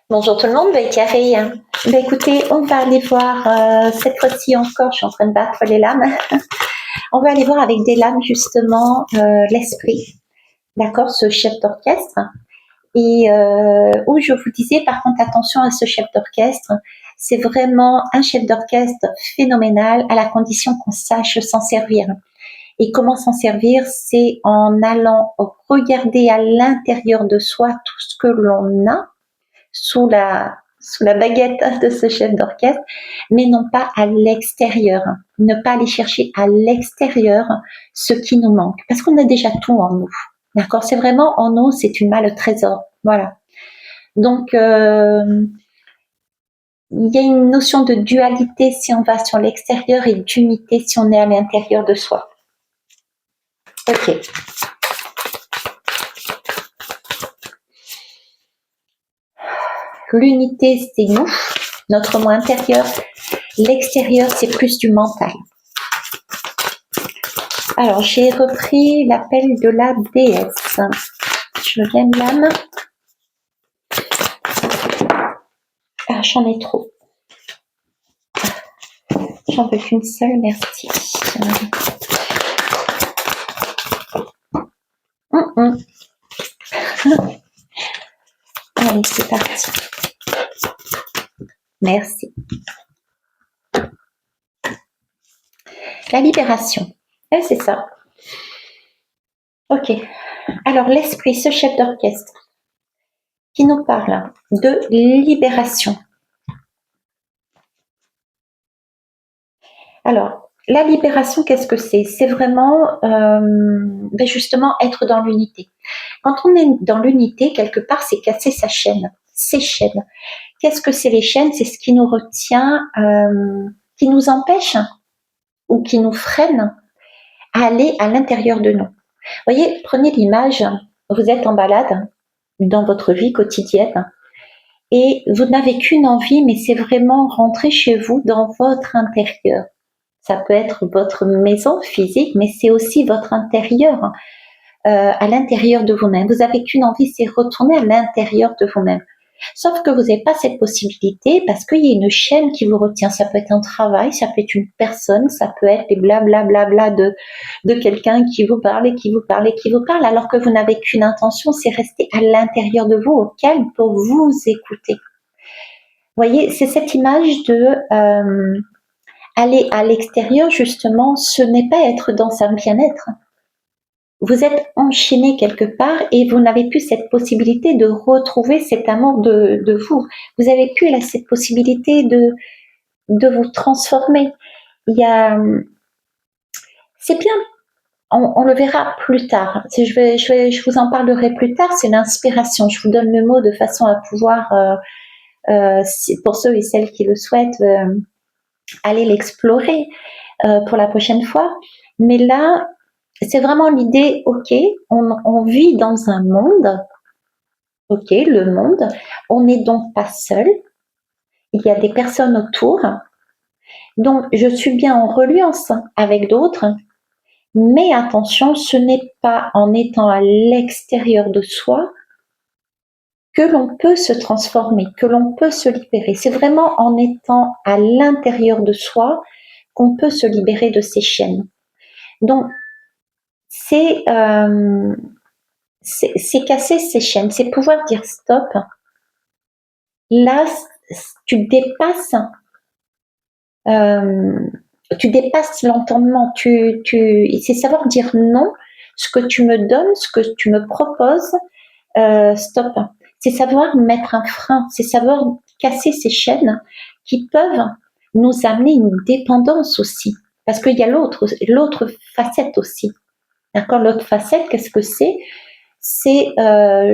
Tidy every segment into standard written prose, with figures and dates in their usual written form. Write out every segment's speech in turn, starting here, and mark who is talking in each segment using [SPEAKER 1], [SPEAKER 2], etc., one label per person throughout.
[SPEAKER 1] Bonjour tout le monde, Thierry. Écoutez, on va aller voir, cette fois-ci encore, je suis en train de battre les lames. On va aller voir avec des lames justement l'esprit, d'accord, ce chef d'orchestre. Et où je vous disais, par contre, attention à ce chef d'orchestre, c'est vraiment un chef d'orchestre phénoménal à la condition qu'on sache s'en servir. Et comment s'en servir? C'est en allant regarder à l'intérieur de soi tout ce que l'on a sous la baguette de ce chef d'orchestre, mais non pas à l'extérieur. Ne pas aller chercher à l'extérieur ce qui nous manque, parce qu'on a déjà tout en nous. D'accord? C'est vraiment en nous, c'est une malle trésor. Voilà. Donc, il y a une notion de dualité si on va sur l'extérieur et d'unité si on est à l'intérieur de soi. Ok. L'unité, c'est nous, notre moi intérieur. L'extérieur, c'est plus du mental. Alors, j'ai repris l'appel de la déesse. Je viens de l'âme. Ah, j'en ai trop. J'en veux qu'une seule, merci. Allez, c'est parti. Merci. La libération. C'est ça. Ok. Alors, l'esprit, ce chef d'orchestre, qui nous parle de libération. Alors, la libération, qu'est-ce que c'est? C'est vraiment justement être dans l'unité. Quand on est dans l'unité, quelque part, c'est casser sa chaîne, ses chaînes. Qu'est-ce que c'est les chaînes? C'est ce qui nous retient, qui nous empêche ou qui nous freine à aller à l'intérieur de nous. Vous voyez, prenez l'image, vous êtes en balade dans votre vie quotidienne et vous n'avez qu'une envie, mais c'est vraiment rentrer chez vous dans votre intérieur. Ça peut être votre maison physique, mais c'est aussi votre intérieur, à l'intérieur de vous-même. Vous n'avez qu'une envie, c'est retourner à l'intérieur de vous-même. Sauf que vous n'avez pas cette possibilité parce qu'il y a une chaîne qui vous retient. Ça peut être un travail, ça peut être une personne, ça peut être les blablabla de quelqu'un qui vous parle et qui vous parle et qui vous parle, alors que vous n'avez qu'une intention, c'est rester à l'intérieur de vous, au calme, pour vous écouter. Vous voyez, c'est cette image de aller à l'extérieur, justement, ce n'est pas être dans un bien-être. Vous êtes enchaîné quelque part et vous n'avez plus cette possibilité de retrouver cet amour de vous. Vous n'avez plus là, cette possibilité de vous transformer. Il y a, c'est bien, on le verra plus tard. Je vous en parlerai plus tard, c'est l'inspiration. Je vous donne le mot de façon à pouvoir, pour ceux et celles qui le souhaitent, aller l'explorer pour la prochaine fois. Mais là, c'est vraiment l'idée, ok, on vit dans un monde, ok, le monde, on n'est donc pas seul, il y a des personnes autour, donc je suis bien en reliance avec d'autres, mais attention, ce n'est pas en étant à l'extérieur de soi que l'on peut se transformer, que l'on peut se libérer. C'est vraiment en étant à l'intérieur de soi qu'on peut se libérer de ces chaînes. Donc, c'est casser ces chaînes, c'est pouvoir dire stop. Là, tu dépasses l'entendement. C'est savoir dire non. Ce que tu me donnes, ce que tu me proposes, stop. C'est savoir mettre un frein. C'est savoir casser ces chaînes qui peuvent nous amener une dépendance aussi. Parce qu'il y a l'autre facette aussi. D'accord, l'autre facette, qu'est-ce que c'est? C'est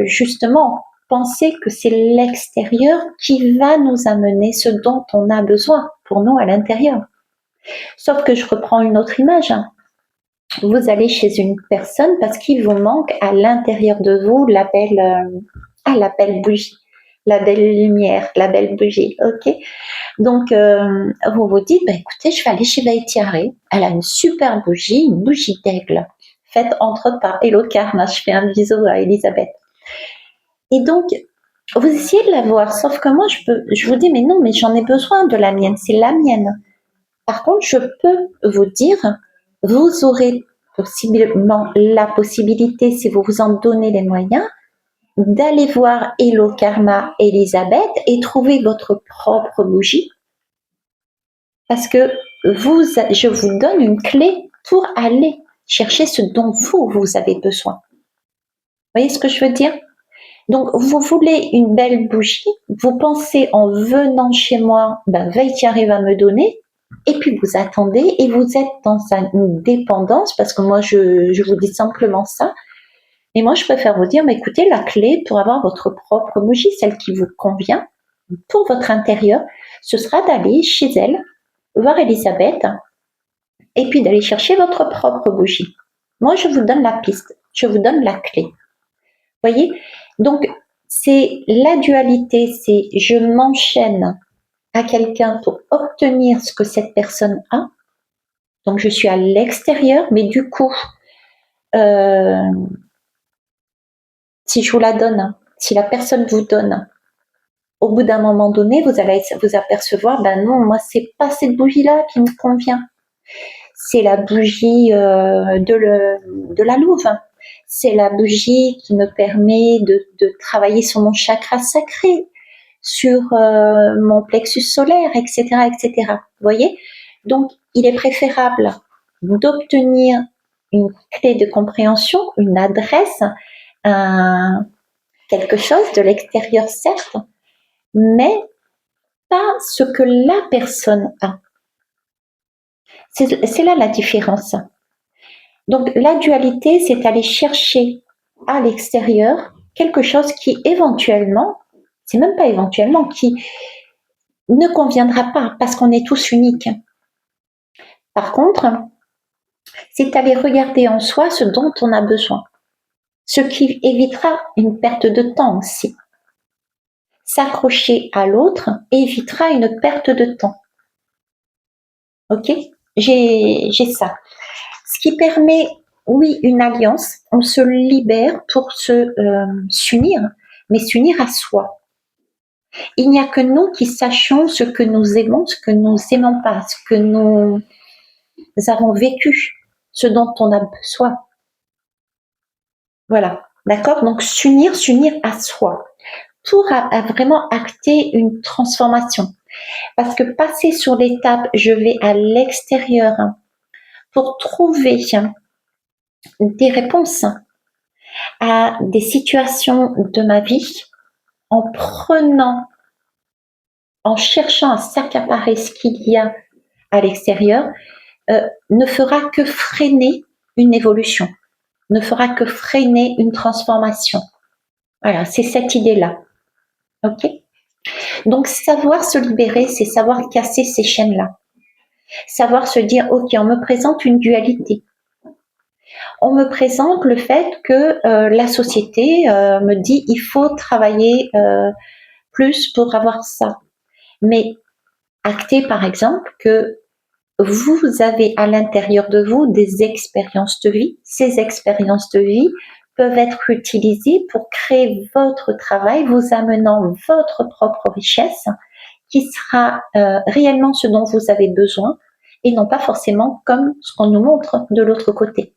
[SPEAKER 1] justement penser que c'est l'extérieur qui va nous amener ce dont on a besoin pour nous à l'intérieur. Sauf que je reprends une autre image. Vous allez chez une personne parce qu'il vous manque à l'intérieur de vous la belle bougie, la belle lumière, la belle bougie, ok? Donc, vous vous dites, écoutez, je vais aller chez Vaïtiaré. Elle a une super bougie, une bougie d'aigle, faite entre autres par Hello Karma. Je fais un bisou à Elisabeth. Et donc, Vous essayez de l'avoir, sauf que moi, je vous dis, mais non, mais j'en ai besoin de la mienne, c'est la mienne. Par contre, je peux vous dire, vous aurez possiblement la possibilité, si vous vous en donnez les moyens, d'aller voir Hello Karma Elisabeth et trouver votre propre bougie. Parce que je vous donne une clé pour aller chercher ce dont vous avez besoin. Vous voyez ce que je veux dire? Donc, vous voulez une belle bougie, vous pensez en venant chez moi, veille qui arrive à me donner, et puis vous attendez et vous êtes dans une dépendance, parce que moi, je vous dis simplement ça. Et moi, je préfère vous dire, mais écoutez, la clé pour avoir votre propre bougie, celle qui vous convient, pour votre intérieur, ce sera d'aller chez elle, voir Elisabeth, et puis d'aller chercher votre propre bougie. Moi, je vous donne la piste, je vous donne la clé. Vous voyez? Donc, c'est la dualité, c'est je m'enchaîne à quelqu'un pour obtenir ce que cette personne a. Donc, je suis à l'extérieur, mais du coup, si je vous la donne, si la personne vous donne, au bout d'un moment donné, vous allez vous apercevoir, non, moi, c'est pas cette bougie-là qui me convient. C'est la bougie de la louve. C'est la bougie qui me permet de travailler sur mon chakra sacré, sur mon plexus solaire, etc., etc. Vous voyez? Donc, il est préférable d'obtenir une clé de compréhension, une adresse, quelque chose de l'extérieur, certes, mais pas ce que la personne a. C'est là la différence. Donc, la dualité, c'est aller chercher à l'extérieur quelque chose qui éventuellement, c'est même pas éventuellement, qui ne conviendra pas parce qu'on est tous uniques. Par contre, c'est aller regarder en soi ce dont on a besoin, ce qui évitera une perte de temps aussi. S'accrocher à l'autre évitera une perte de temps. Ok? J'ai ça. Ce qui permet, oui, une alliance, on se libère pour s'unir, mais s'unir à soi. Il n'y a que nous qui sachions ce que nous aimons, ce que nous n'aimons pas, ce que nous avons vécu, ce dont on a besoin. Voilà, d'accord? Donc s'unir à soi pour vraiment acter une transformation. Parce que passer sur l'étape, je vais à l'extérieur pour trouver des réponses à des situations de ma vie en cherchant à s'accaparer ce qu'il y a à l'extérieur, ne fera que freiner une évolution, ne fera que freiner une transformation. Voilà, c'est cette idée-là. Ok? Donc, savoir se libérer, c'est savoir casser ces chaînes-là. Savoir se dire, ok, on me présente une dualité. On me présente le fait que la société me dit, il faut travailler plus pour avoir ça. Mais acter, par exemple, que vous avez à l'intérieur de vous des expériences de vie. Ces expériences de vie peuvent être utilisées pour créer votre travail, vous amenant votre propre richesse qui sera réellement ce dont vous avez besoin et non pas forcément comme ce qu'on nous montre de l'autre côté.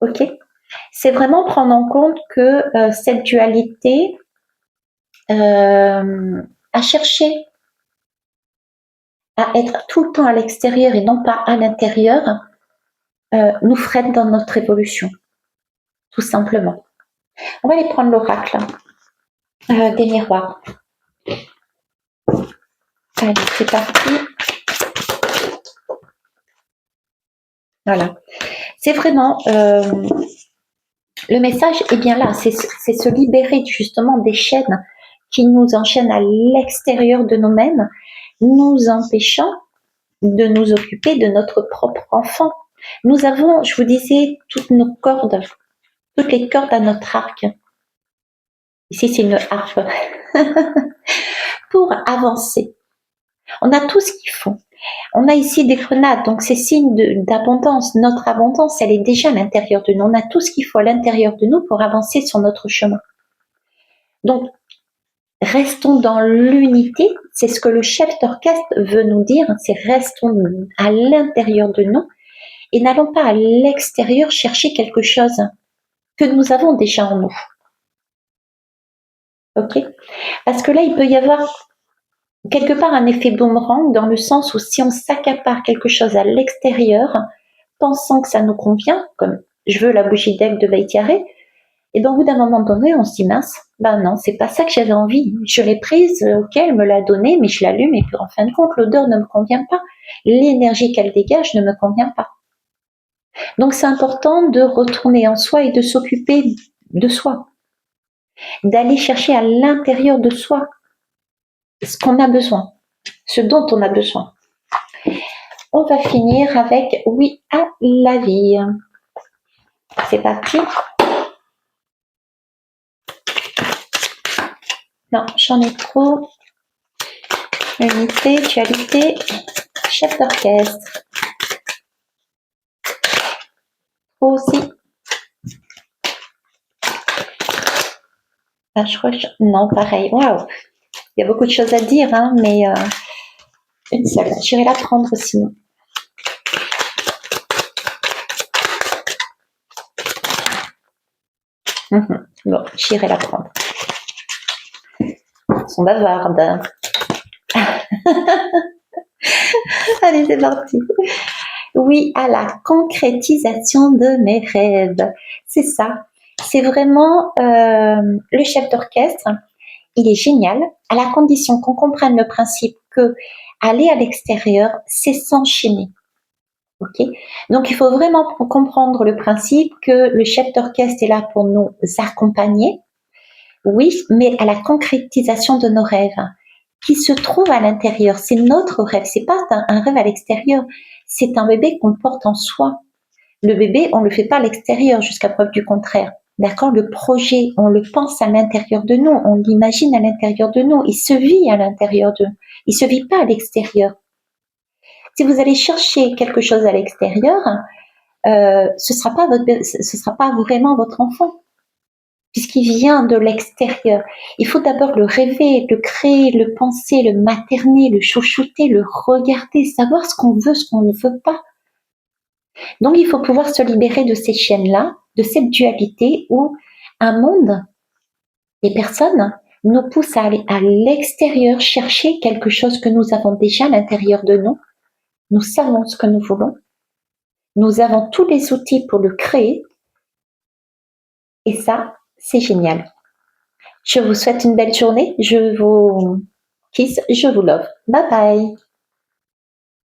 [SPEAKER 1] Ok? C'est vraiment prendre en compte que cette dualité à chercher à être tout le temps à l'extérieur et non pas à l'intérieur nous freine dans notre évolution, tout simplement. On va aller prendre l'oracle des miroirs. Allez, c'est parti. Voilà. C'est vraiment le message est bien là, c'est se libérer justement des chaînes qui nous enchaînent à l'extérieur de nous-mêmes, nous empêchant de nous occuper de notre propre enfant. Nous avons, je vous disais, toutes nos cordes, toutes les cordes à notre arc. Ici, c'est une harpe. Pour avancer. On a tout ce qu'il faut. On a ici des grenades, donc c'est signe d'abondance. Notre abondance, elle est déjà à l'intérieur de nous. On a tout ce qu'il faut à l'intérieur de nous pour avancer sur notre chemin. Donc, restons dans l'unité, c'est ce que le chef d'orchestre veut nous dire, c'est restons à l'intérieur de nous et n'allons pas à l'extérieur chercher quelque chose que nous avons déjà en nous. Ok? Parce que là, il peut y avoir quelque part un effet boomerang dans le sens où si on s'accapare quelque chose à l'extérieur, pensant que ça nous convient, comme je veux la bougie d'aigle de Veitiaré, et ben au bout d'un moment donné, on se dit mince, ben non, c'est pas ça que j'avais envie. Je l'ai prise, ok, elle me l'a donnée, mais je l'allume et puis en fin de compte, l'odeur ne me convient pas. L'énergie qu'elle dégage ne me convient pas. Donc c'est important de retourner en soi et de s'occuper de soi, d'aller chercher à l'intérieur de soi ce qu'on a besoin, ce dont on a besoin. On va finir avec oui à la vie. C'est parti. Non, j'en ai trop. Unité, dualité, chef d'orchestre. Aussi. Ah, je crois que non, pareil. Waouh. Il y a beaucoup de choses à dire, hein, mais une seule. J'irai la prendre sinon. Bon, j'irai la prendre. Elles sont bavardes. Allez, c'est parti. Oui à la concrétisation de mes rêves. C'est ça. C'est vraiment le chef d'orchestre. Il est génial, à la condition qu'on comprenne le principe que aller à l'extérieur, c'est s'enchaîner. Ok. Donc il faut vraiment comprendre le principe que le chef d'orchestre est là pour nous accompagner, oui, mais à la concrétisation de nos rêves qui se trouvent à l'intérieur. C'est notre rêve, c'est pas un rêve à l'extérieur, c'est un bébé qu'on porte en soi. Le bébé, on le fait pas à l'extérieur jusqu'à preuve du contraire. D'accord? Le projet, on le pense à l'intérieur de nous, on l'imagine à l'intérieur de nous, il se vit à l'intérieur de nous, il se vit pas à l'extérieur. Si vous allez chercher quelque chose à l'extérieur, ce sera pas vraiment votre enfant, puisqu'il vient de l'extérieur. Il faut d'abord le rêver, le créer, le penser, le materner, le chouchouter, le regarder, savoir ce qu'on veut, ce qu'on ne veut pas. Donc il faut pouvoir se libérer de ces chaînes-là, de cette dualité où un monde, les personnes, nous poussent à aller à l'extérieur chercher quelque chose que nous avons déjà à l'intérieur de nous. Nous savons ce que nous voulons. Nous avons tous les outils pour le créer. Et ça, c'est génial. Je vous souhaite une belle journée. Je vous kiss, je vous love. Bye bye.